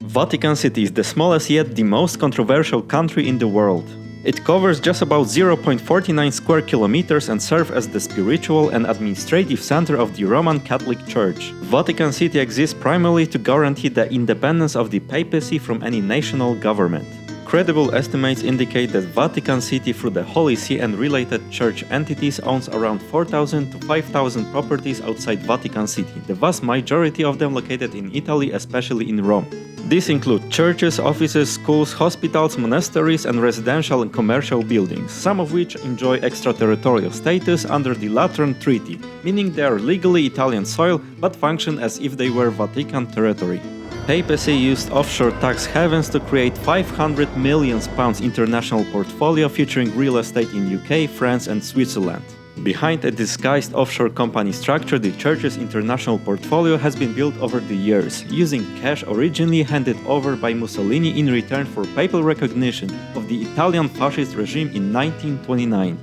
Vatican City is the smallest yet the most controversial country in the world. It covers just about 0.49 square kilometers and serves as the spiritual and administrative center of the Roman Catholic Church. Vatican City exists primarily to guarantee the independence of the papacy from any national government. Credible estimates indicate that Vatican City, through the Holy See and related church entities, owns around 4,000 to 5,000 properties outside Vatican City, the vast majority of them located in Italy, especially in Rome. These include churches, offices, schools, hospitals, monasteries, and residential and commercial buildings, some of which enjoy extraterritorial status under the Lateran Treaty, meaning they are legally Italian soil but function as if they were Vatican territory. Papacy used offshore tax havens to create £500 million international portfolio featuring real estate in UK, France and Switzerland. Behind a disguised offshore company structure, the church's international portfolio has been built over the years, using cash originally handed over by Mussolini in return for papal recognition of the Italian fascist regime in 1929.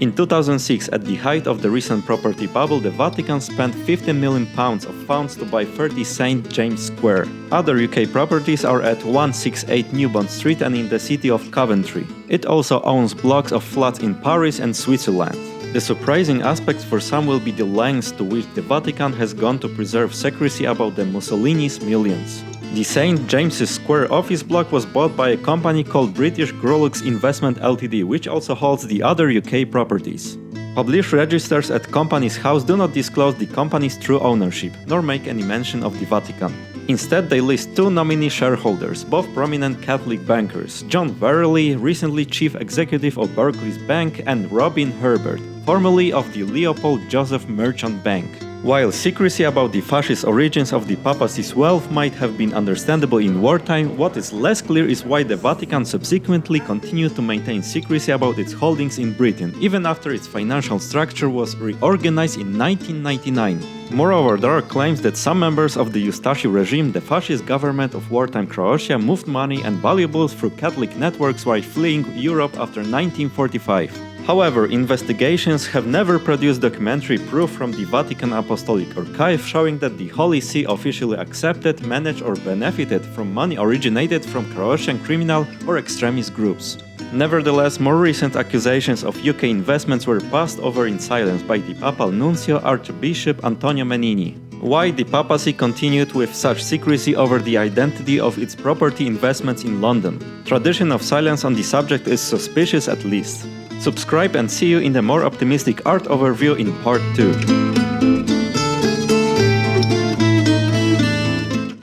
In 2006, at the height of the recent property bubble, the Vatican spent £50 million of funds to buy 30 St. James Square. Other UK properties are at 168 New Bond Street and in the city of Coventry. It also owns blocks of flats in Paris and Switzerland. The surprising aspect for some will be the lengths to which the Vatican has gone to preserve secrecy about the Mussolini's millions. The St. James's Square office block was bought by a company called British Grolux Investment Ltd, which also holds the other UK properties. Published registers at company's house do not disclose the company's true ownership, nor make any mention of the Vatican. Instead, they list two nominee shareholders, both prominent Catholic bankers, John Verley, recently chief executive of Barclays Bank, and Robin Herbert, formerly of the Leopold Joseph Merchant Bank. While secrecy about the fascist origins of the papacy's wealth might have been understandable in wartime, what is less clear is why the Vatican subsequently continued to maintain secrecy about its holdings in Britain, even after its financial structure was reorganized in 1999. Moreover, there are claims that some members of the Ustashi regime, the fascist government of wartime Croatia, moved money and valuables through Catholic networks while fleeing Europe after 1945. However, investigations have never produced documentary proof from the Vatican Apostolic Archive showing that the Holy See officially accepted, managed or benefited from money originated from Croatian criminal or extremist groups. Nevertheless, more recent accusations of UK investments were passed over in silence by the Papal Nuncio Archbishop Antonio Menini. Why the papacy continued with such secrecy over the identity of its property investments in London? Tradition of silence on the subject is suspicious at least. Subscribe and see you in the more optimistic art overview in part 2.